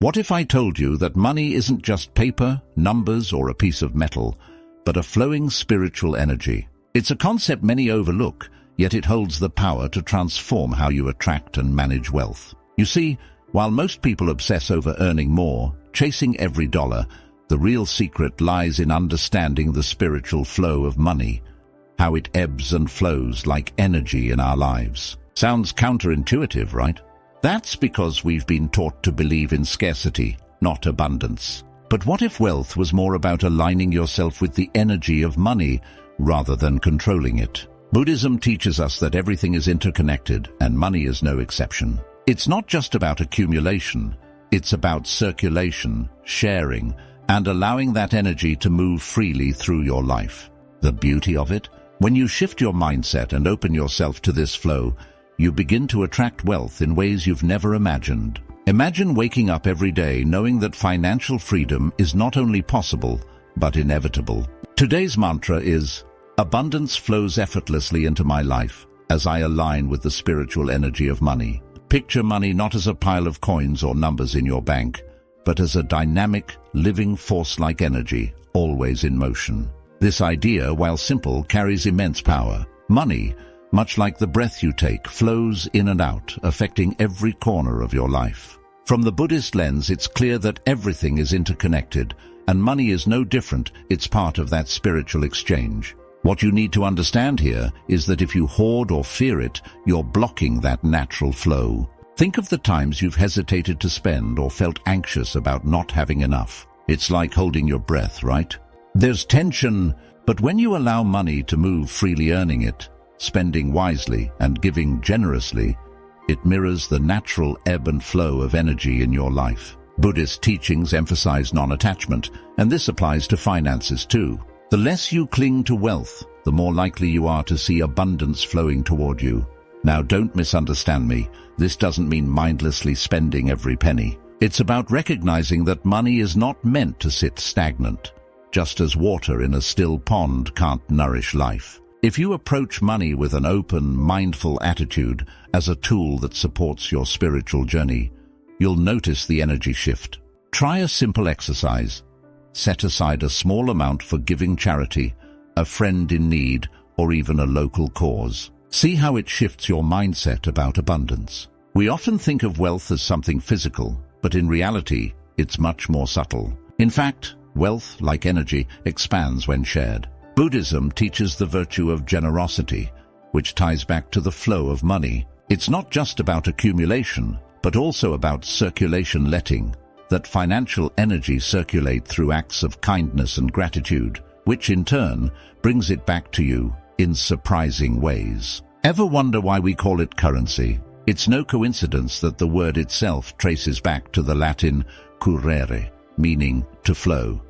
What if I told you that money isn't just paper, numbers, or a piece of metal, but a flowing spiritual energy? It's a concept many overlook, yet it holds the power to transform how you attract and manage wealth. You see, while most people obsess over earning more, chasing every dollar, the real secret lies in understanding the spiritual flow of money, how it ebbs and flows like energy in our lives. Sounds counterintuitive, right? That's because we've been taught to believe in scarcity, not abundance. But what if wealth was more about aligning yourself with the energy of money rather than controlling it? Buddhism teaches us that everything is interconnected, and money is no exception. It's not just about accumulation, it's about circulation, sharing, and allowing that energy to move freely through your life. The beauty of it? When you shift your mindset and open yourself to this flow, you begin to attract wealth in ways you've never imagined. Imagine waking up every day knowing that financial freedom is not only possible, but inevitable. Today's mantra is, abundance flows effortlessly into my life as I align with the spiritual energy of money. Picture money not as a pile of coins or numbers in your bank, but as a dynamic, living force-like energy, always in motion. This idea, while simple, carries immense power. Money, much like the breath you take, flows in and out, affecting every corner of your life. From the Buddhist lens, it's clear that everything is interconnected, and money is no different. It's part of that spiritual exchange. What you need to understand here is that if you hoard or fear it, you're blocking that natural flow. Think of the times you've hesitated to spend or felt anxious about not having enough. It's like holding your breath, right? There's tension, but when you allow money to move freely, earning it, spending wisely, and giving generously, it mirrors the natural ebb and flow of energy in your life. Buddhist teachings emphasize non-attachment, and this applies to finances too. The less you cling to wealth, the more likely you are to see abundance flowing toward you. Now, don't misunderstand me. This doesn't mean mindlessly spending every penny. It's about recognizing that money is not meant to sit stagnant, just as water in a still pond can't nourish life. If you approach money with an open, mindful attitude as a tool that supports your spiritual journey, you'll notice the energy shift. Try a simple exercise. Set aside a small amount for giving charity, a friend in need, or even a local cause. See how it shifts your mindset about abundance. We often think of wealth as something physical, but in reality, it's much more subtle. In fact, wealth, like energy, expands when shared. Buddhism teaches the virtue of generosity, which ties back to the flow of money. It's not just about accumulation, but also about circulation, letting that financial energy circulate through acts of kindness and gratitude, which in turn brings it back to you in surprising ways. Ever wonder why we call it currency? It's no coincidence that the word itself traces back to the Latin currere, meaning to flow.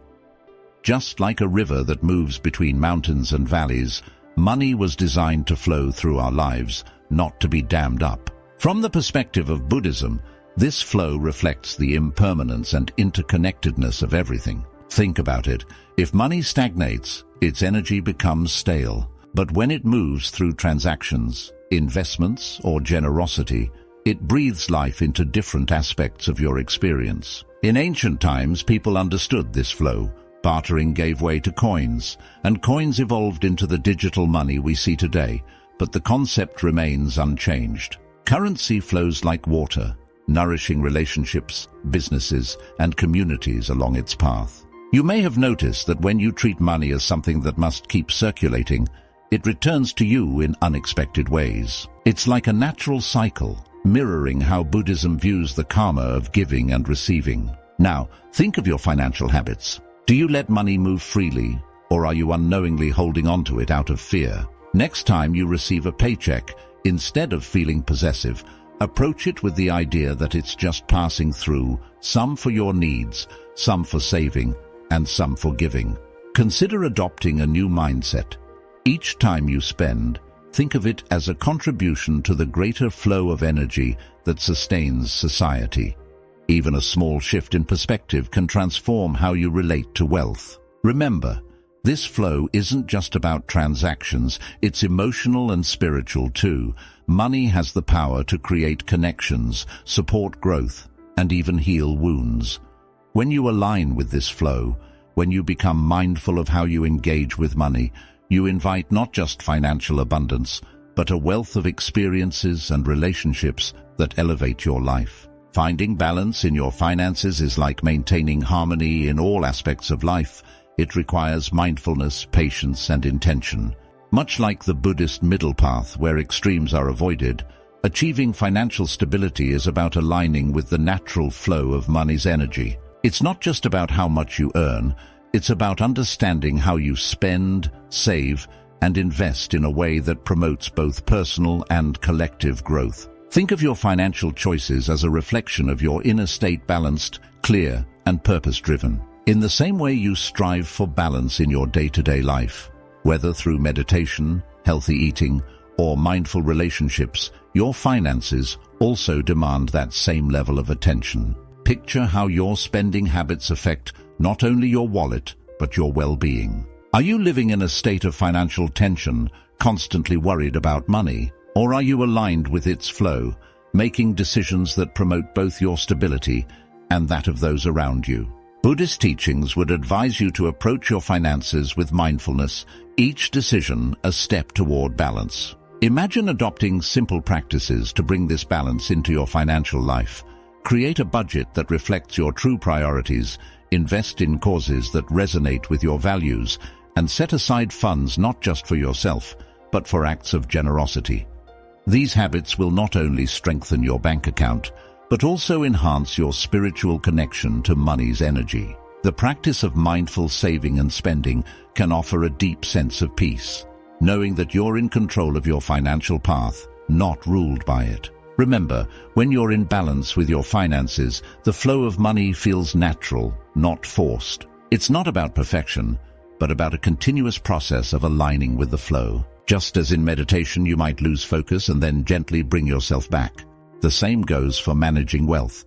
Just like a river that moves between mountains and valleys, money was designed to flow through our lives, not to be dammed up. From the perspective of Buddhism, this flow reflects the impermanence and interconnectedness of everything. Think about it. If money stagnates, its energy becomes stale. But when it moves through transactions, investments, or generosity, it breathes life into different aspects of your experience. In ancient times, people understood this flow. Bartering gave way to coins, and coins evolved into the digital money we see today, but the concept remains unchanged. Currency flows like water, nourishing relationships, businesses, and communities along its path. You may have noticed that when you treat money as something that must keep circulating, it returns to you in unexpected ways. It's like a natural cycle, mirroring how Buddhism views the karma of giving and receiving. Now, think of your financial habits. Do you let money move freely, or are you unknowingly holding on to it out of fear? Next time you receive a paycheck, instead of feeling possessive, approach it with the idea that it's just passing through, some for your needs, some for saving, and some for giving. Consider adopting a new mindset. Each time you spend, think of it as a contribution to the greater flow of energy that sustains society. Even a small shift in perspective can transform how you relate to wealth. Remember, this flow isn't just about transactions, it's emotional and spiritual too. Money has the power to create connections, support growth, and even heal wounds. When you align with this flow, when you become mindful of how you engage with money, you invite not just financial abundance, but a wealth of experiences and relationships that elevate your life. Finding balance in your finances is like maintaining harmony in all aspects of life. It requires mindfulness, patience, and intention. Much like the Buddhist middle path where extremes are avoided, achieving financial stability is about aligning with the natural flow of money's energy. It's not just about how much you earn, it's about understanding how you spend, save, and invest in a way that promotes both personal and collective growth. Think of your financial choices as a reflection of your inner state, balanced, clear, and purpose-driven. In the same way you strive for balance in your day-to-day life, whether through meditation, healthy eating, or mindful relationships, your finances also demand that same level of attention. Picture how your spending habits affect not only your wallet, but your well-being. Are you living in a state of financial tension, constantly worried about money? Or are you aligned with its flow, making decisions that promote both your stability and that of those around you? Buddhist teachings would advise you to approach your finances with mindfulness, each decision a step toward balance. Imagine adopting simple practices to bring this balance into your financial life. Create a budget that reflects your true priorities, invest in causes that resonate with your values, and set aside funds not just for yourself, but for acts of generosity. These habits will not only strengthen your bank account, but also enhance your spiritual connection to money's energy. The practice of mindful saving and spending can offer a deep sense of peace, knowing that you're in control of your financial path, not ruled by it. Remember, when you're in balance with your finances, the flow of money feels natural, not forced. It's not about perfection, but about a continuous process of aligning with the flow. Just as in meditation you might lose focus and then gently bring yourself back, the same goes for managing wealth.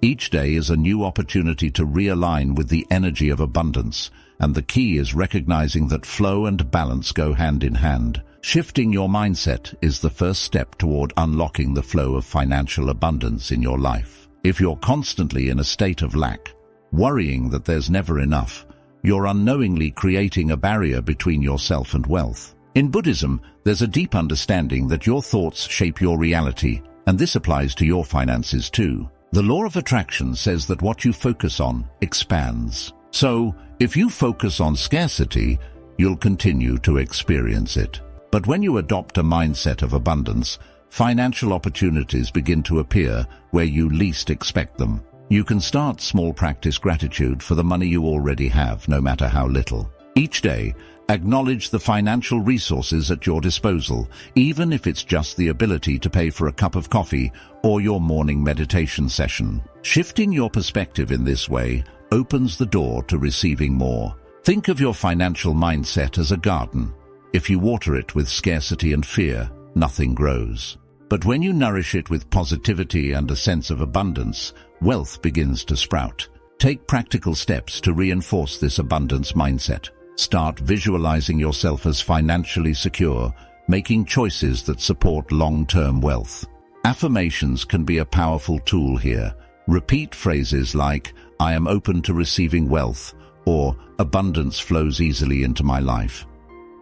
Each day is a new opportunity to realign with the energy of abundance, and the key is recognizing that flow and balance go hand in hand. Shifting your mindset is the first step toward unlocking the flow of financial abundance in your life. If you're constantly in a state of lack, worrying that there's never enough, you're unknowingly creating a barrier between yourself and wealth. In Buddhism, there's a deep understanding that your thoughts shape your reality, and this applies to your finances too. The law of attraction says that what you focus on expands. So, if you focus on scarcity, you'll continue to experience it. But when you adopt a mindset of abundance, financial opportunities begin to appear where you least expect them. You can start small, practice gratitude for the money you already have, no matter how little. Each day, acknowledge the financial resources at your disposal, even if it's just the ability to pay for a cup of coffee or your morning meditation session. Shifting your perspective in this way opens the door to receiving more. Think of your financial mindset as a garden. If you water it with scarcity and fear, nothing grows. But when you nourish it with positivity and a sense of abundance, wealth begins to sprout. Take practical steps to reinforce this abundance mindset. Start visualizing yourself as financially secure, making choices that support long-term wealth. Affirmations can be a powerful tool here. Repeat phrases like, "I am open to receiving wealth," or "abundance flows easily into my life."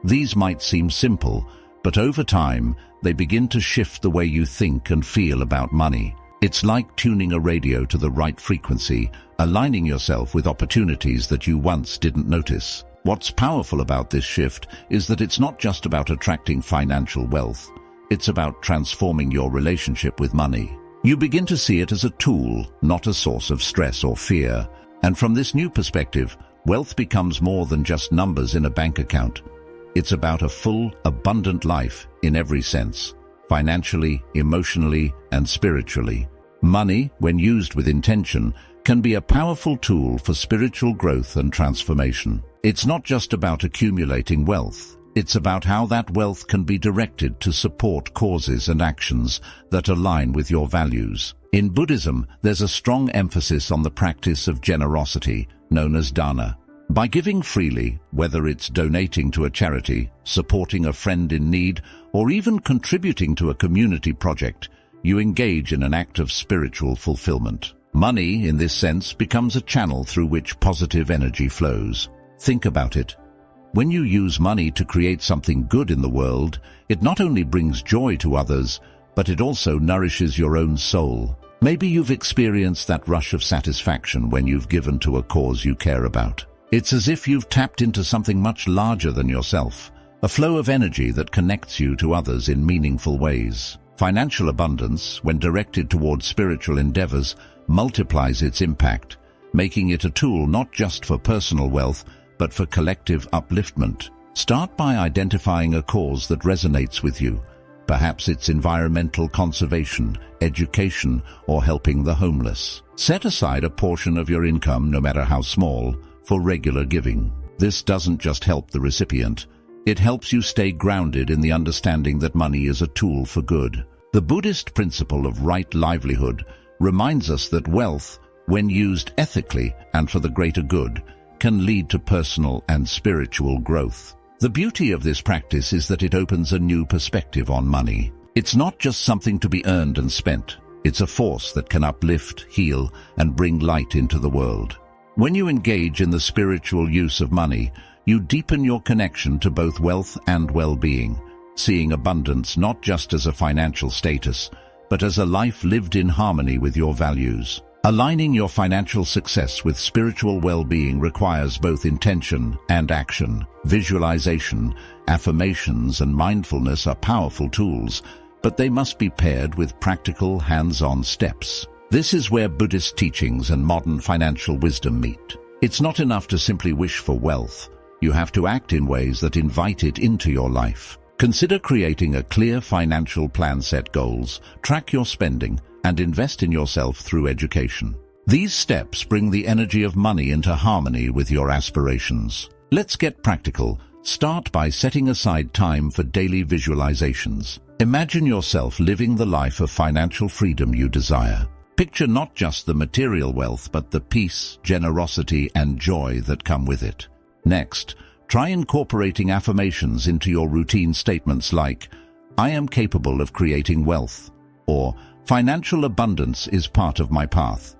These might seem simple, but over time, they begin to shift the way you think and feel about money. It's like tuning a radio to the right frequency, aligning yourself with opportunities that you once didn't notice. What's powerful about this shift is that it's not just about attracting financial wealth. It's about transforming your relationship with money. You begin to see it as a tool, not a source of stress or fear. And from this new perspective, wealth becomes more than just numbers in a bank account. It's about a full, abundant life in every sense, financially, emotionally, and spiritually. Money, when used with intention, can be a powerful tool for spiritual growth and transformation. It's not just about accumulating wealth. It's about how that wealth can be directed to support causes and actions that align with your values. In Buddhism, there's a strong emphasis on the practice of generosity, known as dana. By giving freely, whether it's donating to a charity, supporting a friend in need, or even contributing to a community project, you engage in an act of spiritual fulfillment. Money, in this sense, becomes a channel through which positive energy flows. Think about it. When you use money to create something good in the world, it not only brings joy to others, but it also nourishes your own soul. Maybe you've experienced that rush of satisfaction when you've given to a cause you care about. It's as if you've tapped into something much larger than yourself, a flow of energy that connects you to others in meaningful ways. Financial abundance, when directed towards spiritual endeavors, multiplies its impact, making it a tool not just for personal wealth, but for collective upliftment. Start by identifying a cause that resonates with you. Perhaps it's environmental conservation, education, or helping the homeless. Set aside a portion of your income, no matter how small, for regular giving. This doesn't just help the recipient, it helps you stay grounded in the understanding that money is a tool for good. The Buddhist principle of right livelihood reminds us that wealth, when used ethically and for the greater good, can lead to personal and spiritual growth. The beauty of this practice is that it opens a new perspective on money. It's not just something to be earned and spent. It's a force that can uplift, heal, and bring light into the world. When you engage in the spiritual use of money, you deepen your connection to both wealth and well-being, seeing abundance not just as a financial status, but as a life lived in harmony with your values. Aligning your financial success with spiritual well-being requires both intention and action. Visualization, affirmations, and mindfulness are powerful tools, but they must be paired with practical, hands-on steps. This is where Buddhist teachings and modern financial wisdom meet. It's not enough to simply wish for wealth. You have to act in ways that invite it into your life. Consider creating a clear financial plan, set goals, track your spending, and invest in yourself through education. These steps bring the energy of money into harmony with your aspirations. Let's get practical. Start by setting aside time for daily visualizations. Imagine yourself living the life of financial freedom you desire. Picture not just the material wealth, but the peace, generosity, and joy that come with it. Next, try incorporating affirmations into your routine statements like, "I am capable of creating wealth," or "Financial abundance is part of my path."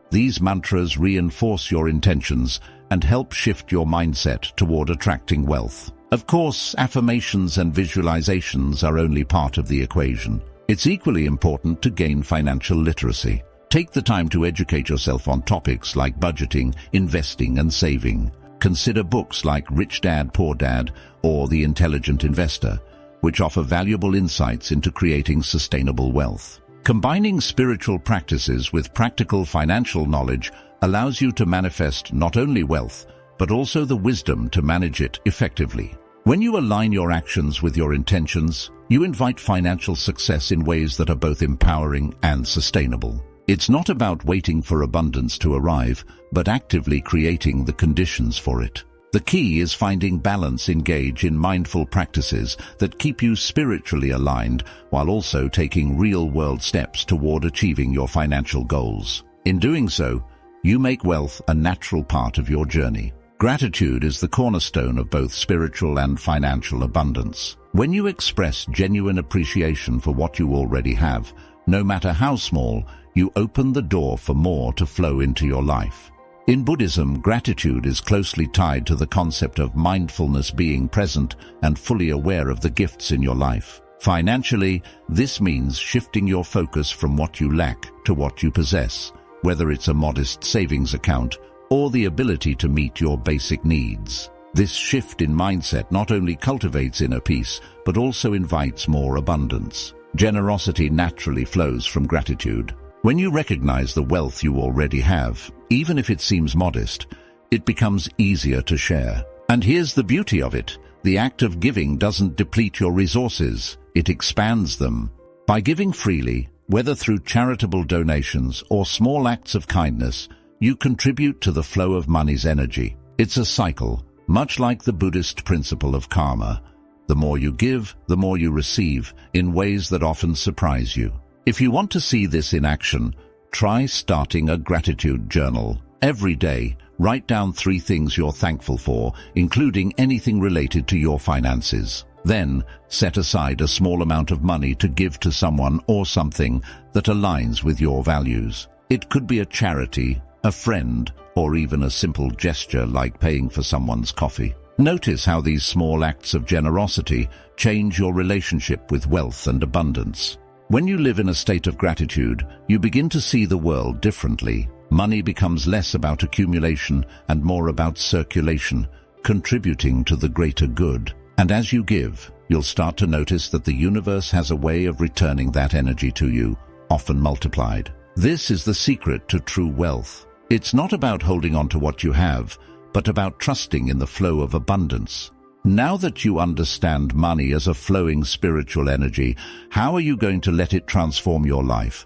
These mantras reinforce your intentions and help shift your mindset toward attracting wealth. Of course, affirmations and visualizations are only part of the equation. It's equally important to gain financial literacy. Take the time to educate yourself on topics like budgeting, investing, and saving. Consider books like Rich Dad, Poor Dad or The Intelligent Investor, which offer valuable insights into creating sustainable wealth. Combining spiritual practices with practical financial knowledge allows you to manifest not only wealth, but also the wisdom to manage it effectively. When you align your actions with your intentions, you invite financial success in ways that are both empowering and sustainable. It's not about waiting for abundance to arrive, but actively creating the conditions for it. The key is finding balance. Engage in mindful practices that keep you spiritually aligned while also taking real-world steps toward achieving your financial goals. In doing so, you make wealth a natural part of your journey. Gratitude is the cornerstone of both spiritual and financial abundance. When you express genuine appreciation for what you already have, no matter how small, you open the door for more to flow into your life. In Buddhism, gratitude is closely tied to the concept of mindfulness, being present and fully aware of the gifts in your life. Financially, this means shifting your focus from what you lack to what you possess, whether it's a modest savings account or the ability to meet your basic needs. This shift in mindset not only cultivates inner peace, but also invites more abundance. Generosity naturally flows from gratitude. When you recognize the wealth you already have, even if it seems modest, it becomes easier to share. And here's the beauty of it. The act of giving doesn't deplete your resources, it expands them. By giving freely, whether through charitable donations or small acts of kindness, you contribute to the flow of money's energy. It's a cycle, much like the Buddhist principle of karma. The more you give, the more you receive, in ways that often surprise you. If you want to see this in action, try starting a gratitude journal. Every day, write down 3 things you're thankful for, including anything related to your finances. Then, set aside a small amount of money to give to someone or something that aligns with your values. It could be a charity, a friend, or even a simple gesture like paying for someone's coffee. Notice how these small acts of generosity change your relationship with wealth and abundance. When you live in a state of gratitude, you begin to see the world differently. Money becomes less about accumulation and more about circulation, contributing to the greater good. And as you give, you'll start to notice that the universe has a way of returning that energy to you, often multiplied. This is the secret to true wealth. It's not about holding on to what you have, but about trusting in the flow of abundance. Now that you understand money as a flowing spiritual energy, how are you going to let it transform your life?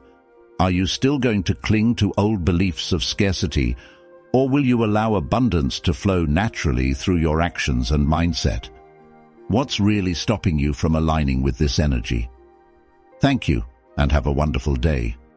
Are you still going to cling to old beliefs of scarcity, or will you allow abundance to flow naturally through your actions and mindset? What's really stopping you from aligning with this energy? Thank you, and have a wonderful day.